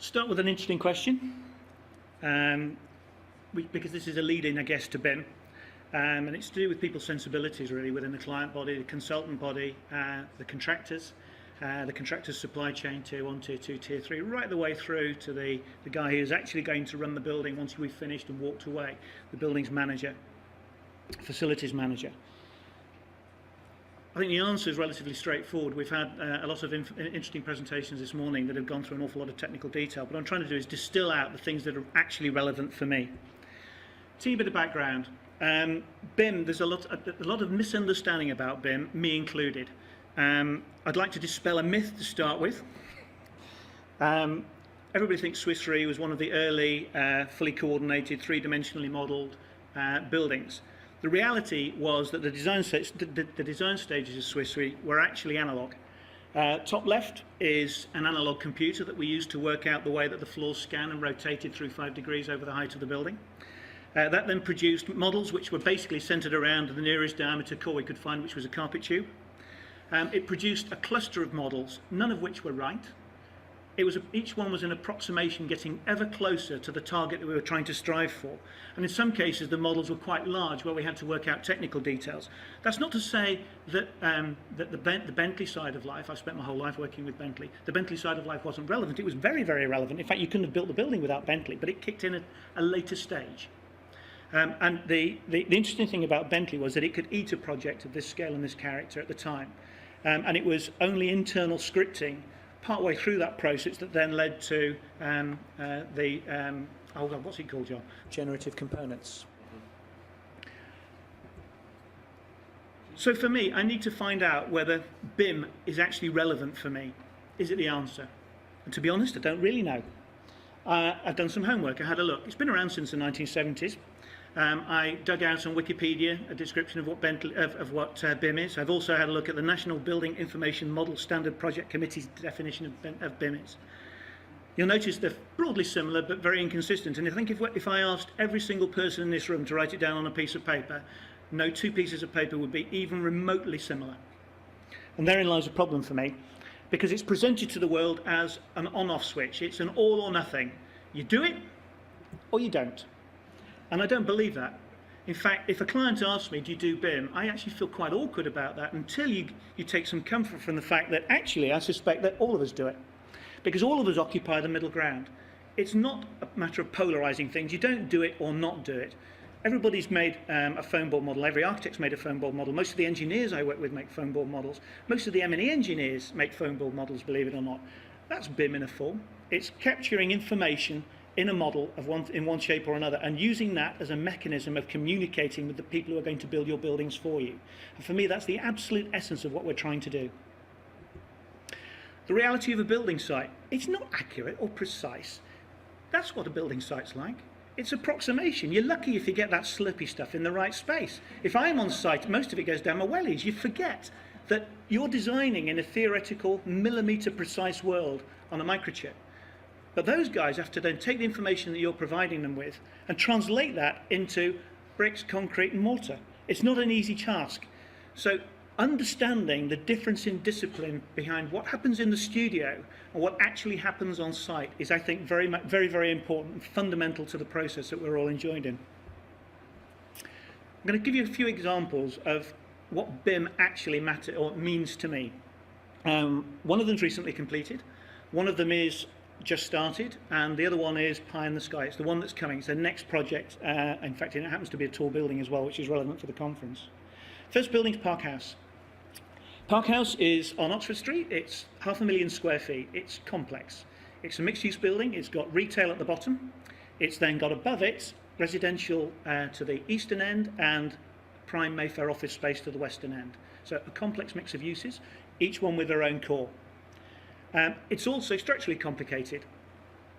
Start with an interesting question, because this is a lead-in, I guess, to BIM, and it's to do with people's sensibilities, really, within the client body, the consultant body, the contractors supply chain, tier 1, tier 2, tier 3, right the way through to the guy who's actually going to run the building once we've finished and walked away, the building's manager, facilities manager. I think the answer is relatively straightforward. We've had a lot of interesting presentations this morning that have gone through an awful lot of technical detail. What I'm trying to do is distill out the things that are actually relevant for me. Teeny bit of background. BIM, there's a lot of misunderstanding about BIM, me included. I'd like to dispel a myth to start with. Everybody thinks Swiss Re was one of the early fully coordinated, three-dimensionally modelled buildings. The reality was that the design stages of Swiss Re were actually analog. Top left is an analog computer that we used to work out the way that the floors scan and rotated through 5 degrees over the height of the building. That then produced models which were basically centred around the nearest diameter core we could find, which was a carpet tube. It produced a cluster of models, none of which were right. Each one was an approximation getting ever closer to the target that we were trying to strive for. And in some cases, the models were quite large, where we had to work out technical details. That's not to say that, the Bentley side of life, I've spent my whole life working with Bentley, the Bentley side of life wasn't relevant. It was very, very relevant. In fact, you couldn't have built the building without Bentley, but it kicked in at a later stage. And the interesting thing about Bentley was that it could eat a project of this scale and this character at the time. And it was only internal scripting partway through that process that then led to oh God, what's it called, John? Generative components. So for me, I need to find out whether BIM is actually relevant for me. Is it the answer? And to be honest, I don't really know. I've done some homework. I had a look. It's been around since the 1970s. I dug out on Wikipedia a description of what BIM is. I've also had a look at the National Building Information Model Standard Project Committee's definition of BIM is. You'll notice they're broadly similar but very inconsistent. And I think if I asked every single person in this room to write it down on a piece of paper, no two pieces of paper would be even remotely similar. And therein lies a problem for me, because it's presented to the world as an on-off switch. It's an all or nothing. You do it or you don't. And I don't believe that. In fact, if a client asks me, do you do BIM, I actually feel quite awkward about that until you take some comfort from the fact that actually I suspect that all of us do it. Because all of us occupy the middle ground. It's not a matter of polarising things. You don't do it or not do it. Everybody's made a foam board model. Every architect's made a foam board model. Most of the engineers I work with make foam board models. Most of the M&E engineers make foam board models, believe it or not. That's BIM in a form. It's capturing information in a model in one shape or another, and using that as a mechanism of communicating with the people who are going to build your buildings for you. And for me, that's the absolute essence of what we're trying to do. The reality of a building site, it's not accurate or precise. That's what a building site's like. It's approximation. You're lucky if you get that slurpy stuff in the right space. If I'm on site, most of it goes down my wellies. You forget that you're designing in a theoretical, millimetre precise world on a microchip. But those guys have to then take the information that you're providing them with and translate that into bricks, concrete and mortar. It's not an easy task. So understanding the difference in discipline behind what happens in the studio and what actually happens on site is, I think, very, very important and fundamental to the process that we're all enjoying in. I'm going to give you a few examples of what BIM actually means to me. One of them's recently completed. One of them is just started, and the other one is pie in the sky. It's the one that's coming. It's the next project. In fact, it happens to be a tall building as well, which is relevant for the conference. First building's Park House. Park House is on Oxford Street. It's 500,000 square feet. It's complex. It's a mixed-use building. It's got retail at the bottom. It's then got above it residential to the eastern end and prime Mayfair office space to the western end. So a complex mix of uses, each one with their own core. It's also structurally complicated.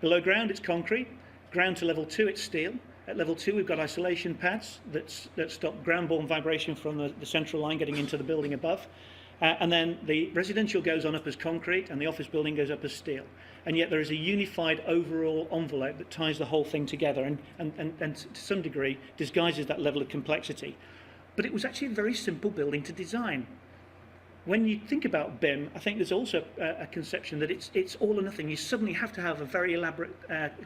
Below ground, it's concrete. Ground to level 2, it's steel. At level 2, we've got isolation pads that stop ground-borne vibration from the central line getting into the building above. And then the residential goes on up as concrete, and the office building goes up as steel. And yet there is a unified overall envelope that ties the whole thing together and to some degree disguises that level of complexity. But it was actually a very simple building to design. when you think about BIM, I think there's also a conception that it's all or nothing. You suddenly have to have a very elaborate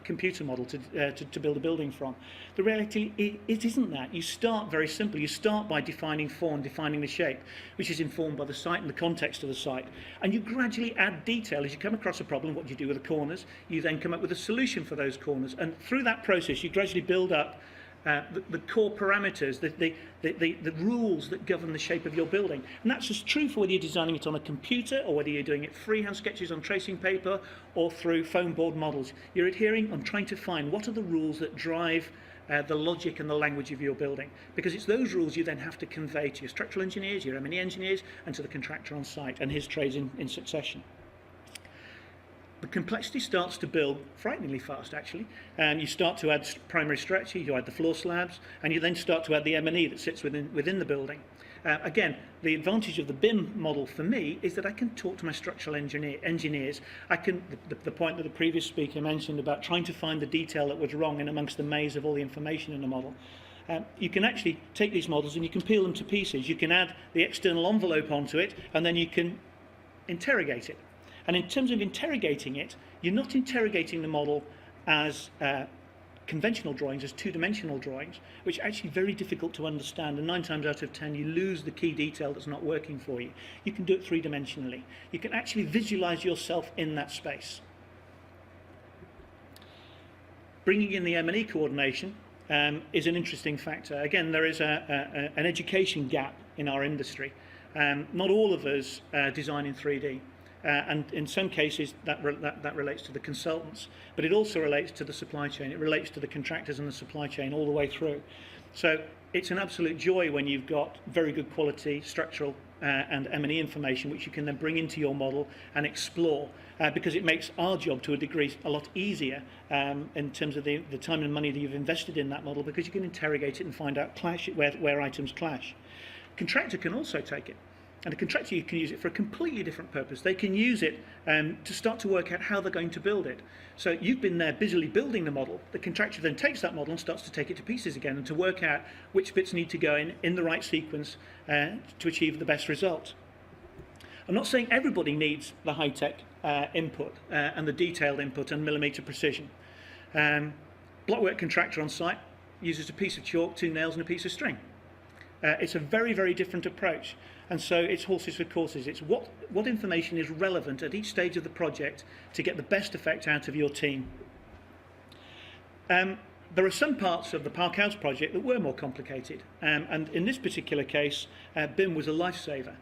computer model to build a building from. The reality, it isn't that. You start very simple. You start by defining form, defining the shape, which is informed by the site and the context of the site. And you gradually add detail. As you come across a problem, what do you do with the corners? You then come up with a solution for those corners. And through that process, you gradually build up the core parameters, the rules that govern the shape of your building. And that's as true for whether you're designing it on a computer or whether you're doing it freehand sketches on tracing paper or through foam board models. You're adhering on trying to find what are the rules that drive the logic and the language of your building, because it's those rules you then have to convey to your structural engineers, your M&E engineers, and to the contractor on site and his trades in succession. The complexity starts to build frighteningly fast, actually. And you start to add primary structure, you add the floor slabs, and you then start to add the M&E that sits within the building. Again, the advantage of the BIM model for me is that I can talk to my structural engineers. I can, the point that the previous speaker mentioned about trying to find the detail that was wrong in amongst the maze of all the information in the model. You can actually take these models and you can peel them to pieces. You can add the external envelope onto it, and then you can interrogate it. And in terms of interrogating it, you're not interrogating the model as conventional drawings, as two-dimensional drawings, which are actually very difficult to understand. And 9 times out of 10, you lose the key detail that's not working for you. You can do it three-dimensionally. You can actually visualize yourself in that space. Bringing in the M&E coordination is an interesting factor. Again, there is an education gap in our industry. Not all of us design in 3D. And in some cases that relates to the consultants, but it also relates to the supply chain. It relates to the contractors and the supply chain all the way through. So it's an absolute joy when you've got very good quality structural and M&E information which you can then bring into your model and explore, because it makes our job to a degree a lot easier in terms of the time and money that you've invested in that model, because you can interrogate it and find out where items clash. Contractor can also take it. And a contractor can use it for a completely different purpose. They can use it to start to work out how they're going to build it. So you've been there busily building the model. The contractor then takes that model and starts to take it to pieces again and to work out which bits need to go in the right sequence to achieve the best result. I'm not saying everybody needs the high-tech input and the detailed input and millimetre precision. Blockwork contractor on site uses a piece of chalk, 2 nails and a piece of string. It's a very, very different approach. And so it's horses for courses. It's what information is relevant at each stage of the project to get the best effect out of your team. There are some parts of the Park House project that were more complicated. And in this particular case, BIM was a lifesaver.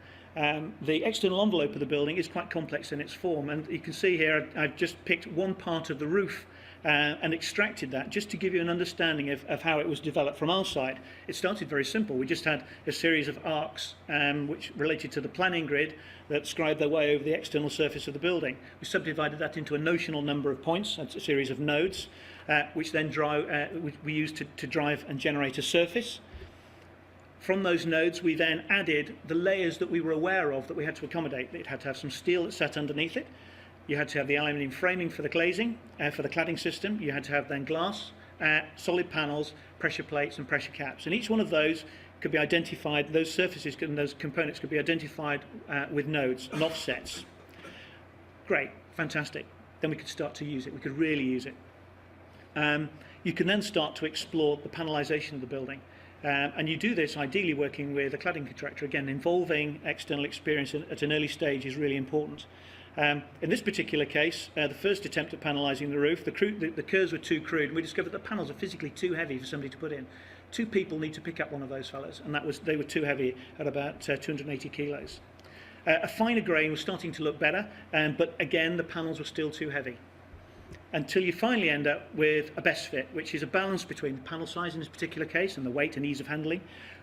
The external envelope of the building is quite complex in its form. And you can see here, I've just picked one part of the roof and extracted that just to give you an understanding of how it was developed from our side. It started very simple. We just had a series of arcs which related to the planning grid that scribed their way over the external surface of the building. We subdivided that into a notional number of points, that's a series of nodes, which then we used to drive and generate a surface. From those nodes, we then added the layers that we were aware of that we had to accommodate. It had to have some steel that sat underneath it. You had to have the aluminium framing for the glazing, for the cladding system. You had to have then glass, solid panels, pressure plates and pressure caps. And each one of those could be identified, those surfaces and those components could be identified with nodes and offsets. Great, fantastic. Then we could start to use it. We could really use it. You can then start to explore the panelisation of the building. And you do this ideally working with a cladding contractor. Again, involving external experience at an early stage is really important. In this particular case, the first attempt at panelising the roof, the curves were too crude, and we discovered the panels are physically too heavy for somebody to put in. 2 people need to pick up one of those fellas, and they were too heavy at about 280 kilos. A finer grain was starting to look better, but again, the panels were still too heavy. Until you finally end up with a best fit, which is a balance between the panel size in this particular case and the weight and ease of handling,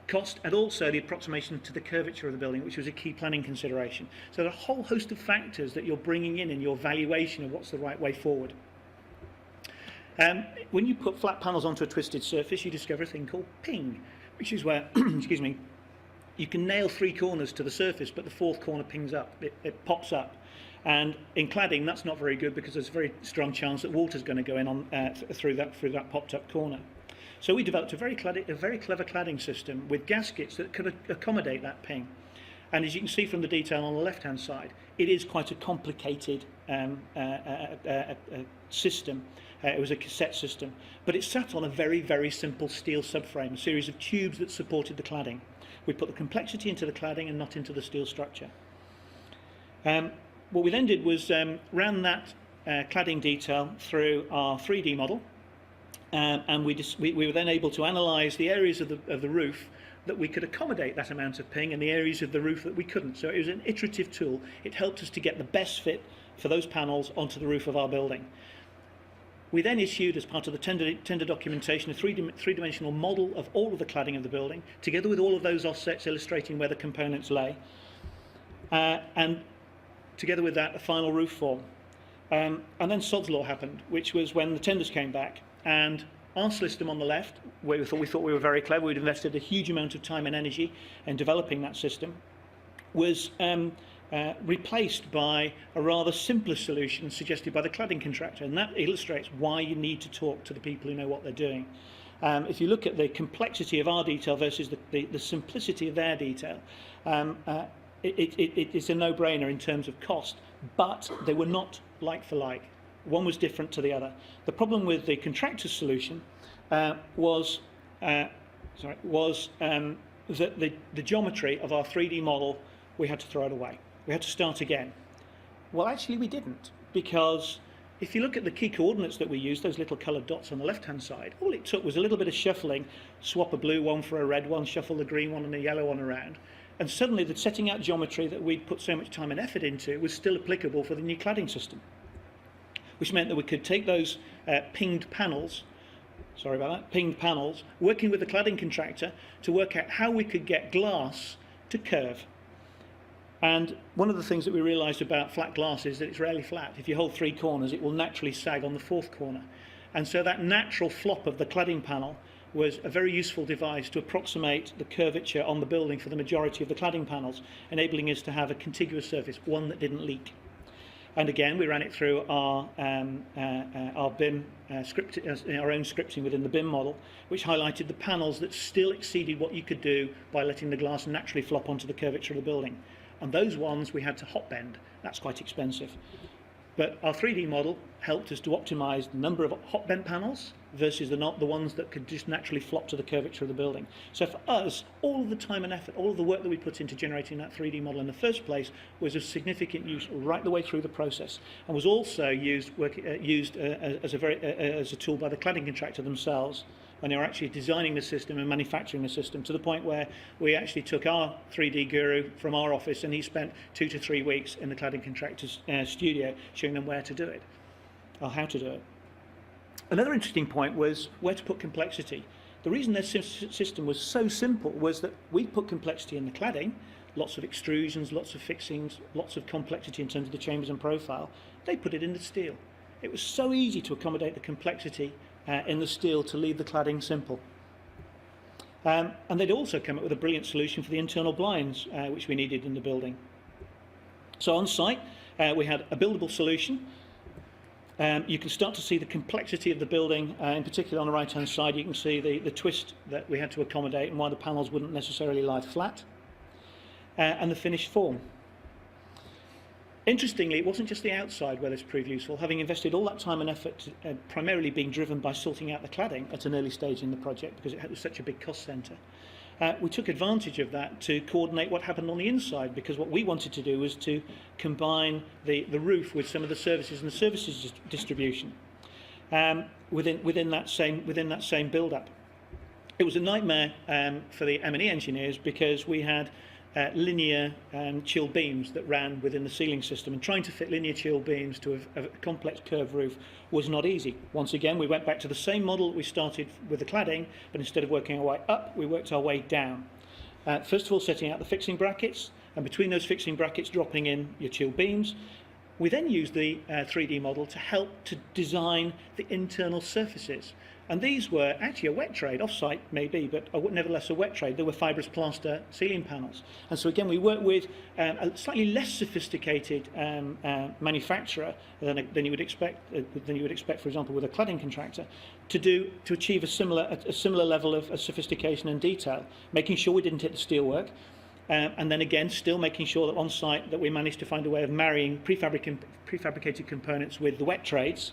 cost, and also the approximation to the curvature of the building, which was a key planning consideration. So there are a whole host of factors that you're bringing in your valuation of what's the right way forward. When you put flat panels onto a twisted surface, you discover a thing called ping, which is where, excuse me, you can nail 3 corners to the surface, but the 4th corner pings up, it pops up. And in cladding, that's not very good because there's a very strong chance that water's going to go in on, through that popped-up corner. So we developed a very clever cladding system with gaskets that could accommodate that ping. And as you can see from the detail on the left-hand side, it is quite a complicated system. It was a cassette system, but it sat on a very, very simple steel subframe, a series of tubes that supported the cladding. We put the complexity into the cladding and not into the steel structure. What we then did was ran that cladding detail through our 3D model, and we were then able to analyse the areas of the roof that we could accommodate that amount of ping and the areas of the roof that we couldn't. So it was an iterative tool. It helped us to get the best fit for those panels onto the roof of our building. We then issued, as part of the tender documentation, a three-dimensional model of all of the cladding of the building, together with all of those offsets illustrating where the components lay, and together with that, a final roof form. And then Sod's Law happened, which was when the tenders came back, and our system on the left, where we thought we were very clever, we'd invested a huge amount of time and energy in developing that system, was replaced by a rather simpler solution suggested by the cladding contractor, and that illustrates why you need to talk to the people who know what they're doing. If you look at the complexity of our detail versus the simplicity of their detail, it's a no-brainer in terms of cost, but they were not like for like. One was different to the other. The problem with the contractor's solution was that the geometry of our 3D model, we had to throw it away. We had to start again. Well, actually we didn't, because if you look at the key coordinates that we used, those little coloured dots on the left-hand side, all it took was a little bit of shuffling, swap a blue one for a red one, shuffle the green one and a yellow one around, and suddenly the setting out geometry that we'd put so much time and effort into was still applicable for the new cladding system, which meant that we could take those pinged panels, working with the cladding contractor to work out how we could get glass to curve. And one of the things that we realised about flat glass is that it's rarely flat. If you hold 3 corners, it will naturally sag on the 4th corner. And so that natural flop of the cladding panel was a very useful device to approximate the curvature on the building for the majority of the cladding panels, enabling us to have a contiguous surface, one that didn't leak. And again, we ran it through our BIM our own scripting within the BIM model, which highlighted the panels that still exceeded what you could do by letting the glass naturally flop onto the curvature of the building. And those ones we had to hot bend. That's quite expensive. But our 3D model helped us to optimize the number of hot bent panels versus the ones that could just naturally flop to the curvature of the building. So for us, all of the time and effort, all of the work that we put into generating that 3D model in the first place was of significant use right the way through the process, and was also used as a tool by the cladding contractor themselves when they were actually designing the system and manufacturing the system, to the point where we actually took our 3D guru from our office and he spent 2 to 3 weeks in the cladding contractor's studio showing them where to do it, or how to do it. Another interesting point was where to put complexity. The reason their system was so simple was that we put complexity in the cladding, lots of extrusions, lots of fixings, lots of complexity in terms of the chambers and profile. They put it in the steel. It was so easy to accommodate the complexity in the steel to leave the cladding simple. And they'd also come up with a brilliant solution for the internal blinds, which we needed in the building. So on site, we had a buildable solution. You can start to see the complexity of the building, in particular on the right-hand side. You can see the twist that we had to accommodate and why the panels wouldn't necessarily lie flat, and the finished form. Interestingly, it wasn't just the outside where this proved useful. Having invested all that time and effort, primarily being driven by sorting out the cladding at an early stage in the project because it was such a big cost centre, we took advantage of that to coordinate what happened on the inside, because what we wanted to do was to combine the roof with some of the services and the services distribution within that same build-up. It was a nightmare for the M&E engineers because we had linear chill beams that ran within the ceiling system, and trying to fit linear chill beams to a complex curved roof was not easy. Once again, we went back to the same model that we started with the cladding, but instead of working our way up, we worked our way down. First of all, setting out the fixing brackets, and between those fixing brackets dropping in your chill beams. We then used the 3D model to help to design the internal surfaces. And these were actually a wet trade, off-site maybe, but nevertheless a wet trade. They were fibrous plaster ceiling panels. And so again, we worked with a slightly less sophisticated manufacturer than you would expect, for example, with a cladding contractor, to achieve a similar level of sophistication and detail, making sure we didn't hit the steelwork, And then again, still making sure that on site that we manage to find a way of marrying prefabricated components with the wet trades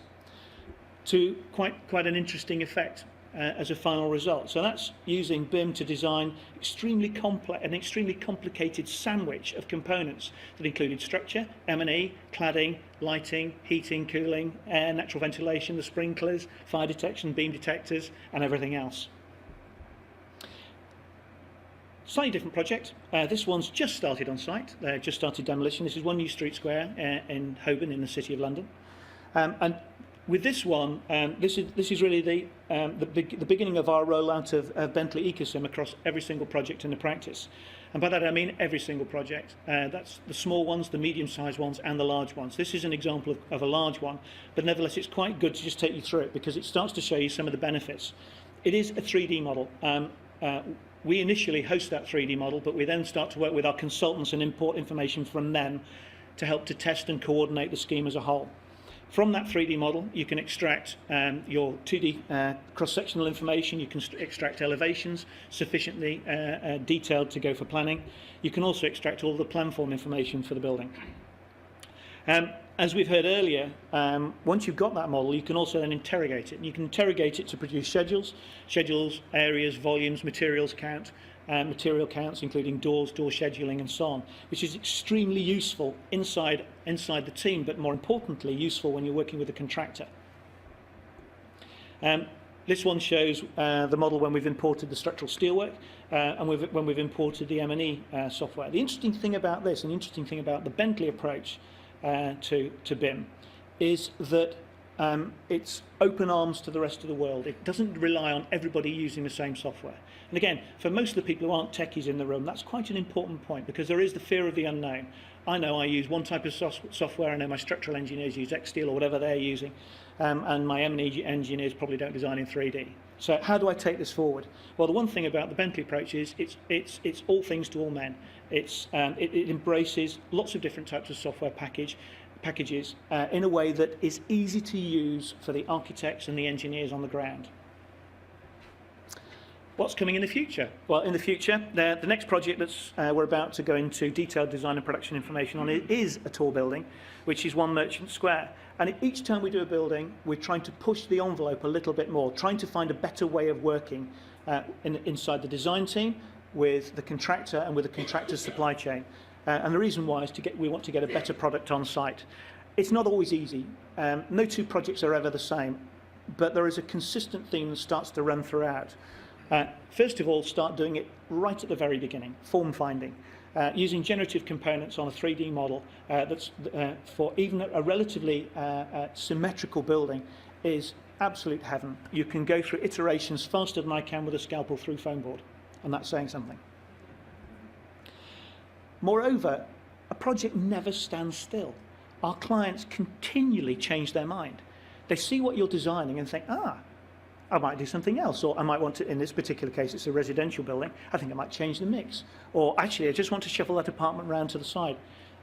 to quite an interesting effect as a final result. So that's using BIM to design an extremely complicated sandwich of components that included structure, M&E, cladding, lighting, heating, cooling, air, natural ventilation, the sprinklers, fire detection, beam detectors, and everything else. Slightly different project. This one's just started on site, just started demolition. This is 1 New Street Square in Holborn in the City of London. And with this one, this is really the beginning of our rollout of Bentley Ecosim across every single project in the practice. And by that I mean every single project. That's the small ones, the medium-sized ones, and the large ones. This is an example of a large one, but nevertheless it's quite good to just take you through it because it starts to show you some of the benefits. It is a 3D model. We initially host that 3D model, but we then start to work with our consultants and import information from them to help to test and coordinate the scheme as a whole. From that 3D model, you can extract your 2D cross-sectional information. You can extract elevations sufficiently detailed to go for planning. You can also extract all the plan form information for the building. As we've heard earlier, once you've got that model, you can also then interrogate it. And you can interrogate it to produce schedules, areas, volumes, materials count, material counts, including doors, door scheduling, and so on, which is extremely useful inside the team, but more importantly, useful when you're working with a contractor. This one shows the model when we've imported the structural steelwork and when we've imported the M&E software. The interesting thing about this, and the interesting thing about the Bentley approach to BIM, is that it's open arms to the rest of the world. It doesn't rely on everybody using the same software. And again, for most of the people who aren't techies in the room, that's quite an important point because there is the fear of the unknown. I know I use one type of software, I know my structural engineers use Xsteel or whatever they're using, and my M&E engineers probably don't design in 3D. So how do I take this forward? Well, the one thing about the Bentley approach is it's all things to all men. It embraces lots of different types of software packages in a way that is easy to use for the architects and the engineers on the ground. What's coming in the future? Well, in the future, the next project that we're about to go into detailed design and production information on is a tall building, which is 1 Merchant Square. And each time we do a building, we're trying to push the envelope a little bit more, trying to find a better way of working inside the design team, with the contractor and with the contractor's supply chain. And the reason why is we want to get a better product on site. It's not always easy. No 2 projects are ever the same, but there is a consistent theme that starts to run throughout. First of all, start doing it right at the very beginning, form finding. Using generative components on a 3D model that's for even a relatively symmetrical building is absolute heaven. You can go through iterations faster than I can with a scalpel through foam board, and that's saying something. Moreover, a project never stands still. Our clients continually change their mind. They see what you're designing and think, I might do something else, or I might want to, in this particular case, it's a residential building, I think I might change the mix. Or actually, I just want to shuffle that apartment round to the side.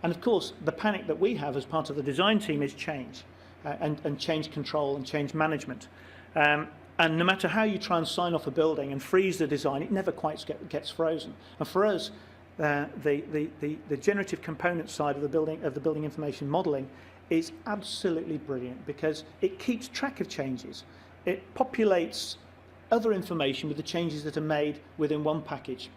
And of course, the panic that we have as part of the design team is change, and change control and change management. And no matter how you try and sign off a building and freeze the design, it never quite gets frozen. And for us, the generative component side of the building information modelling is absolutely brilliant because it keeps track of changes. It populates other information with the changes that are made within one package.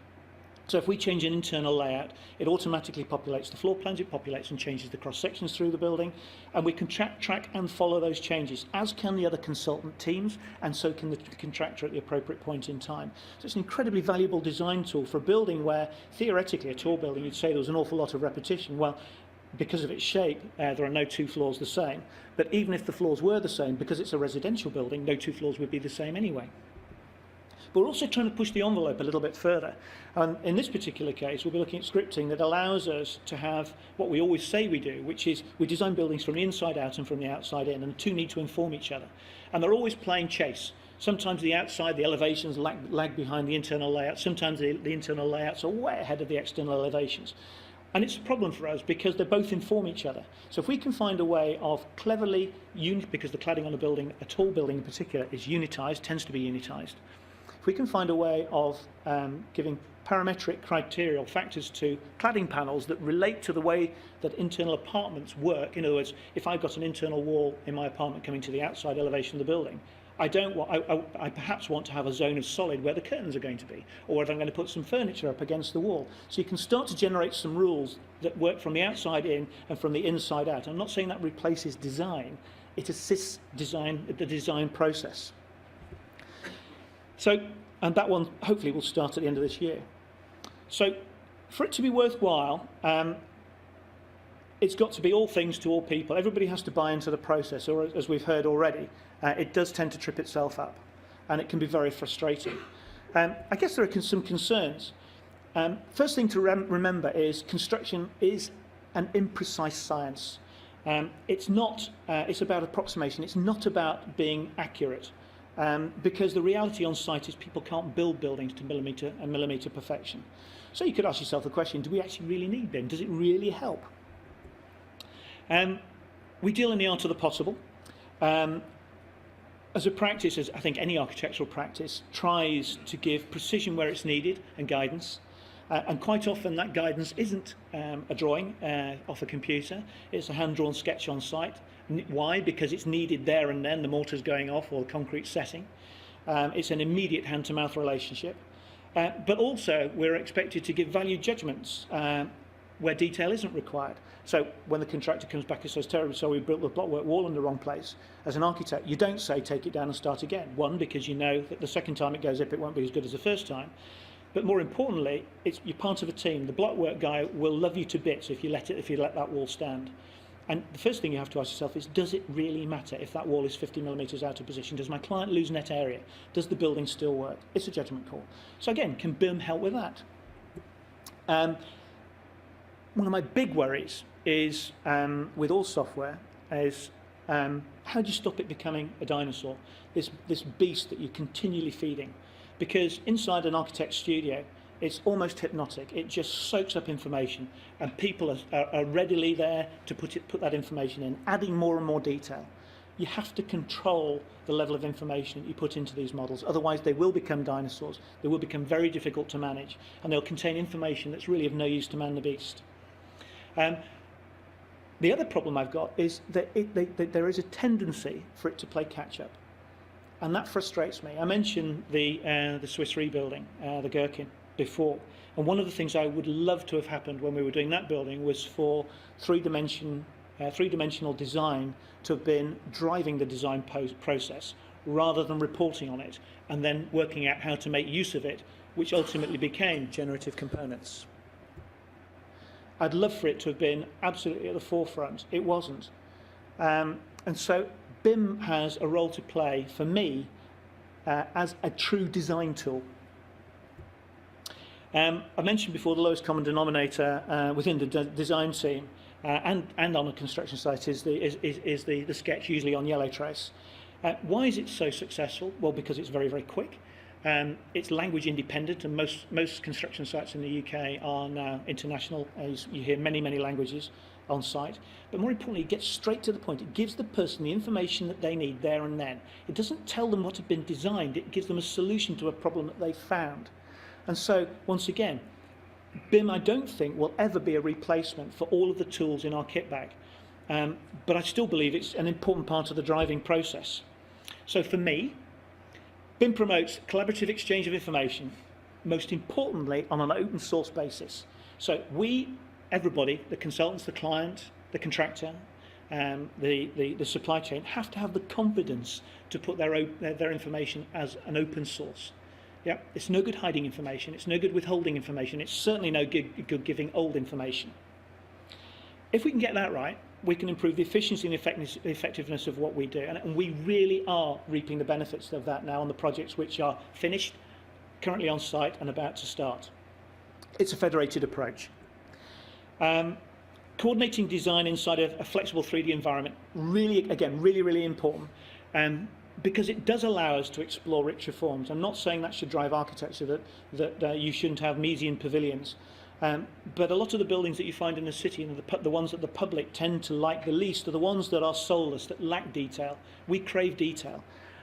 So if we change an internal layout, it automatically populates the floor plans, it populates and changes the cross-sections through the building, and we can track and follow those changes, as can the other consultant teams, and so can the contractor at the appropriate point in time. So it's an incredibly valuable design tool for a building where, theoretically, a tall building, you'd say there was an awful lot of repetition. Well, because of its shape, there are no 2 floors the same. But even if the floors were the same, because it's a residential building, no 2 floors would be the same anyway. But we're also trying to push the envelope a little bit further. And in this particular case, we'll be looking at scripting that allows us to have what we always say we do, which is we design buildings from the inside out and from the outside in, and the 2 need to inform each other. And they're always playing chase. Sometimes the outside, the elevations lag behind the internal layout. Sometimes the internal layouts are way ahead of the external elevations. And it's a problem for us because they both inform each other. So if we can find a way of cleverly, because the cladding on a building, a tall building in particular, is unitized, tends to be unitized. If we can find a way of giving parametric criteria or factors to cladding panels that relate to the way that internal apartments work. In other words, if I've got an internal wall in my apartment coming to the outside elevation of the building, I perhaps want to have a zone of solid where the curtains are going to be, or whether I'm going to put some furniture up against the wall. So you can start to generate some rules that work from the outside in and from the inside out. I'm not saying that replaces design, it assists the design process. So, and that one hopefully will start at the end of this year. So for it to be worthwhile, it's got to be all things to all people. Everybody has to buy into the process, or as we've heard already, it does tend to trip itself up, and it can be very frustrating. I guess there are some concerns. First thing to remember is construction is an imprecise science. It's about approximation. It's not about being accurate, because the reality on site is people can't build buildings to millimetre perfection. So you could ask yourself the question, do we actually really need BIM? Does it really help? We deal in the art of the possible. As a practice, as I think any architectural practice tries to give precision where it's needed and guidance. And quite often that guidance isn't a drawing off a computer, it's a hand-drawn sketch on site. Why? Because it's needed there and then, the mortar's going off or the concrete setting. It's an immediate hand-to-mouth relationship. But also we're expected to give value judgments where detail isn't required. So when the contractor comes back and says, terribly sorry, we built the blockwork wall in the wrong place, as an architect, you don't say take it down and start again. One, because you know that the second time it goes up, it won't be as good as the first time. But more importantly, you're part of a team. The blockwork guy will love you to bits if you let that wall stand. And the first thing you have to ask yourself is, does it really matter if that wall is 50 millimetres out of position? Does my client lose net area? Does the building still work? It's a judgment call. So again, can BIM help with that? One of my big worries is, with all software, is how do you stop it becoming a dinosaur? This beast that you're continually feeding. Because inside an architect's studio, it's almost hypnotic. It just soaks up information, and people are readily there to put that information in, adding more and more detail. You have to control the level of information that you put into these models. Otherwise, they will become dinosaurs. They will become very difficult to manage, and they'll contain information that's really of no use to man the beast. The other problem I've got is that there is a tendency for it to play catch-up. And that frustrates me. I mentioned the Swiss rebuilding, the Gherkin, before. And one of the things I would love to have happened when we were doing that building was for three-dimensional design to have been driving the design process rather than reporting on it and then working out how to make use of it, which ultimately became generative components. I'd love for it to have been absolutely at the forefront. It wasn't. And so BIM has a role to play for me as a true design tool. I mentioned before the lowest common denominator within the design team and on a construction site is the sketch, usually on yellow trace. Why is it so successful? Well, because it's very, very quick. It's language independent, and most construction sites in the UK are now international. You hear many, many languages on site, but more importantly, it gets straight to the point. It gives the person the information that they need there and then. It doesn't tell them what had been designed, it gives them a solution to a problem that they found. And so, once again, BIM I don't think will ever be a replacement for all of the tools in our kit bag, but I still believe it's an important part of the driving process. So for me, BIM promotes collaborative exchange of information, most importantly on an open source basis. So everybody, the consultants, the client, the contractor, the supply chain, have to have the confidence to put their information as an open source. Yeah, it's no good hiding information, it's no good withholding information, it's certainly no good giving old information. If we can get that right, we can improve the efficiency and the effectiveness of what we do, and we really are reaping the benefits of that now on the projects which are finished, currently on site and about to start. It's a federated approach. Coordinating design inside a flexible 3D environment, really, again, really important, because it does allow us to explore richer forms. I'm not saying that should drive architecture, that you shouldn't have Miesian pavilions, but a lot of the buildings that you find in the city, and the ones that the public tend to like the least, are the ones that are soulless, that lack detail. We crave detail.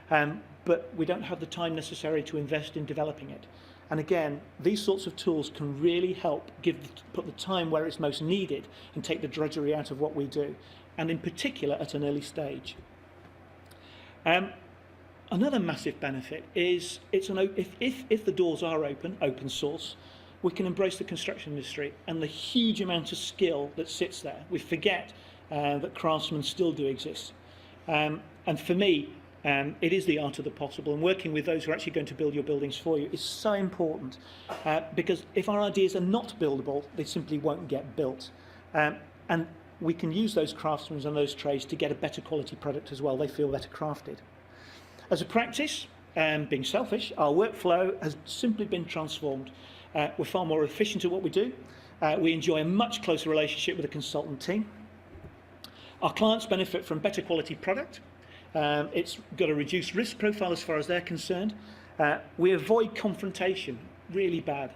but we don't have the time necessary to invest in developing it. And again, these sorts of tools can really help put the time where it's most needed and take the drudgery out of what we do, and in particular at an early stage. Another massive benefit is if the doors are open source, we can embrace the construction industry and the huge amount of skill that sits there. We forget that craftsmen still do exist. And for me, it is the art of the possible, and working with those who are actually going to build your buildings for you is so important, because if our ideas are not buildable, they simply won't get built. And we can use those craftsmen and those trades to get a better quality product as well. They feel better crafted. As a practice, being selfish, our workflow has simply been transformed. We're far more efficient at what we do. We enjoy a much closer relationship with the consultant team. Our clients benefit from better quality product. It's got a reduced risk profile as far as they're concerned. We avoid confrontation, really bad.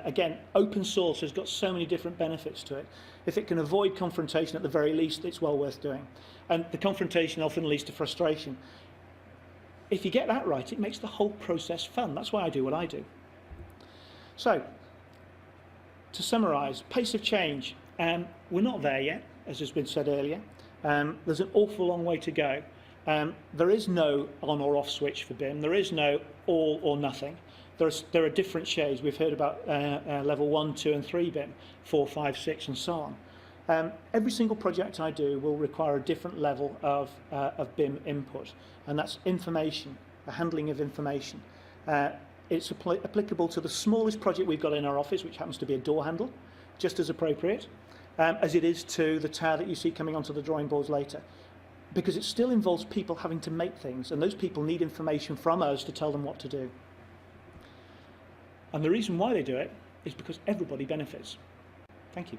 Again, open source has got so many different benefits to it. If it can avoid confrontation at the very least, it's well worth doing. And the confrontation often leads to frustration. If you get that right, it makes the whole process fun. That's why I do what I do. So, to summarise, pace of change. We're not there yet, as has been said earlier. There's an awful long way to go. There is no on or off switch for BIM. There is no all or nothing. There are different shades. We've heard about level 1, 2 and 3 BIM, 4, 5, 6 and so on. Every single project I do will require a different level of BIM input, and that's information, the handling of information. It's applicable to the smallest project we've got in our office, which happens to be a door handle, just as appropriate, as it is to the tower that you see coming onto the drawing boards later. Because it still involves people having to make things, and those people need information from us to tell them what to do. And the reason why they do it is because everybody benefits. Thank you.